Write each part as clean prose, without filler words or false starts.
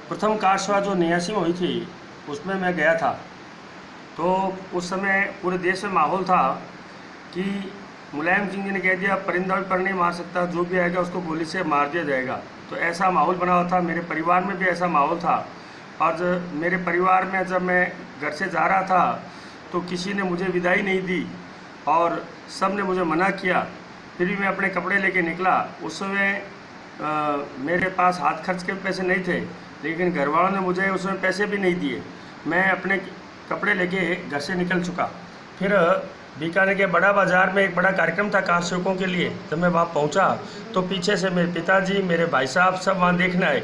प्रथम कार सेवा जो 89 में हुई थी उसमें मैं गया था। तो उस समय पूरे देश में माहौल था कि मुलायम सिंह जी ने कह दिया परिंदा भी पर नहीं मार सकता, जो भी आएगा उसको गोली से मार दिया जाएगा। तो ऐसा माहौल बना हुआ था, मेरे परिवार में भी ऐसा माहौल था। और मेरे परिवार में जब मैं घर से जा रहा था तो किसी ने मुझे विदाई नहीं दी और सब ने मुझे मना किया। फिर भी मैं अपने कपड़े लेके निकला। उस समय मेरे पास हाथ खर्च के पैसे नहीं थे, लेकिन घर वालों ने मुझे उस समय पैसे भी नहीं दिए। मैं अपने कपड़े लेके घर से निकल चुका। फिर बीकानेर के बड़ा बाज़ार में एक बड़ा कार्यक्रम था कार सेवकों के लिए। जब मैं वहाँ पहुँचा तो पीछे से मेरे पिताजी, मेरे भाई साहब सब वहाँ देखने आए।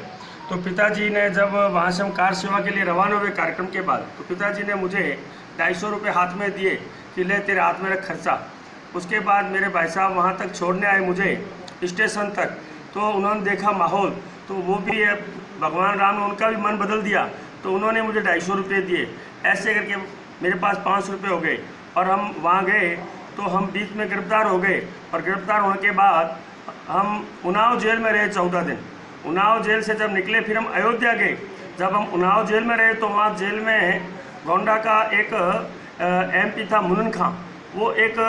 तो पिताजी ने जब वहाँ से हम कार सेवा के लिए रवाना हुए कार्यक्रम के बाद, तो पिताजी ने मुझे 250 रुपये हाथ में दिए कि ले तेरे हाथ में रख खर्चा। उसके बाद मेरे भाई साहब वहाँ तक छोड़ने आए मुझे स्टेशन तक। तो उन्होंने देखा माहौल, तो वो भी भगवान राम ने उनका भी मन बदल दिया, तो उन्होंने मुझे 250 रुपये दिए। ऐसे करके मेरे पास 500 रुपये हो गए और हम वहाँ गए तो हम बीच में गिरफ्तार हो गए। और गिरफ्तार होने के बाद हम उन्नाव जेल में रहे 14 दिन। उन्नाव जेल से जब निकले फिर हम अयोध्या गए। जब हम उन्नाव जेल में रहे तो वहाँ जेल में गोंडा का एक MP था मुनन खां, वो एक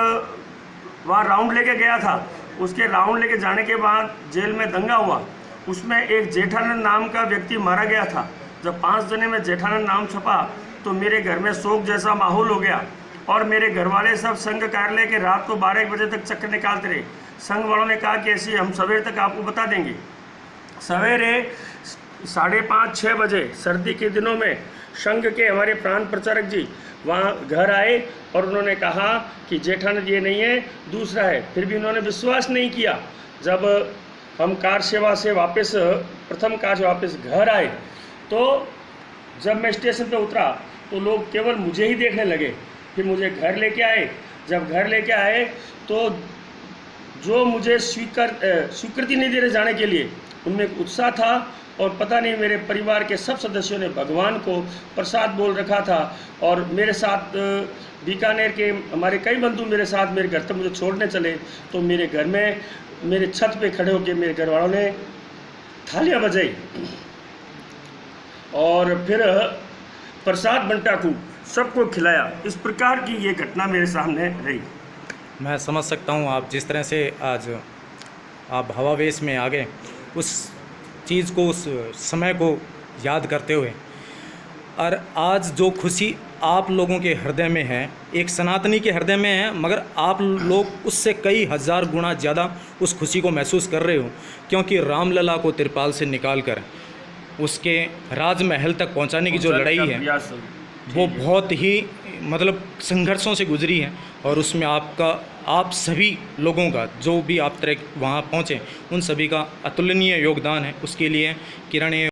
वहाँ राउंड लेके गया था। उसके राउंड लेके जाने के बाद जेल में दंगा हुआ। उसमें एक जेठानंद नाम का व्यक्ति मारा गया था। जब 5 जने में जेठानंद नाम छपा तो मेरे घर में शोक जैसा माहौल हो गया और मेरे घर वाले सब संघ कार्यालय के रात को 12-1 बजे तक चक्कर निकालते रहे। संघ वालों ने कहा कि ऐसी हम सवेरे तक आपको बता देंगे। सवेरे 5:30-6 बजे सर्दी के दिनों में संघ के हमारे प्राण प्रचारक जी वहाँ घर आए और उन्होंने कहा कि जेठानंद ये नहीं है, दूसरा है। फिर भी उन्होंने विश्वास नहीं किया। जब हम कार सेवा से वापस प्रथम कार से वापस घर आए तो जब मैं स्टेशन पे उतरा तो लोग केवल मुझे ही देखने लगे। फिर मुझे घर लेके आए। जब घर लेके आए तो जो मुझे स्वीकृति नहीं दे रहे जाने के लिए, उनमें एक उत्साह था। और पता नहीं मेरे परिवार के सब सदस्यों ने भगवान को प्रसाद बोल रखा था। और मेरे साथ बीकानेर के हमारे कई बंधु मेरे साथ मेरे घर तक मुझे छोड़ने चले। तो मेरे घर में मेरे छत पे खड़े होकर मेरे घर वालों ने थालियां बजाई और फिर प्रसाद बंटा खूब सबको खिलाया। इस प्रकार की ये घटना मेरे सामने रही। मैं समझ सकता हूँ आप जिस तरह से आज आप भावावेश में आ गए, उस चीज़ को, उस समय को याद करते हुए। और आज जो खुशी आप लोगों के हृदय में है, एक सनातनी के हृदय में है, मगर आप लोग उससे कई हजार गुना ज़्यादा उस खुशी को महसूस कर रहे हो, क्योंकि रामलला को तिरपाल से निकाल कर उसके राजमहल तक पहुंचाने की जो लड़ाई है वो बहुत ही मतलब संघर्षों से गुजरी है। और उसमें आप सभी लोगों का, जो भी आप तरह वहाँ पहुँचे, उन सभी का अतुलनीय योगदान है। उसके लिए किरण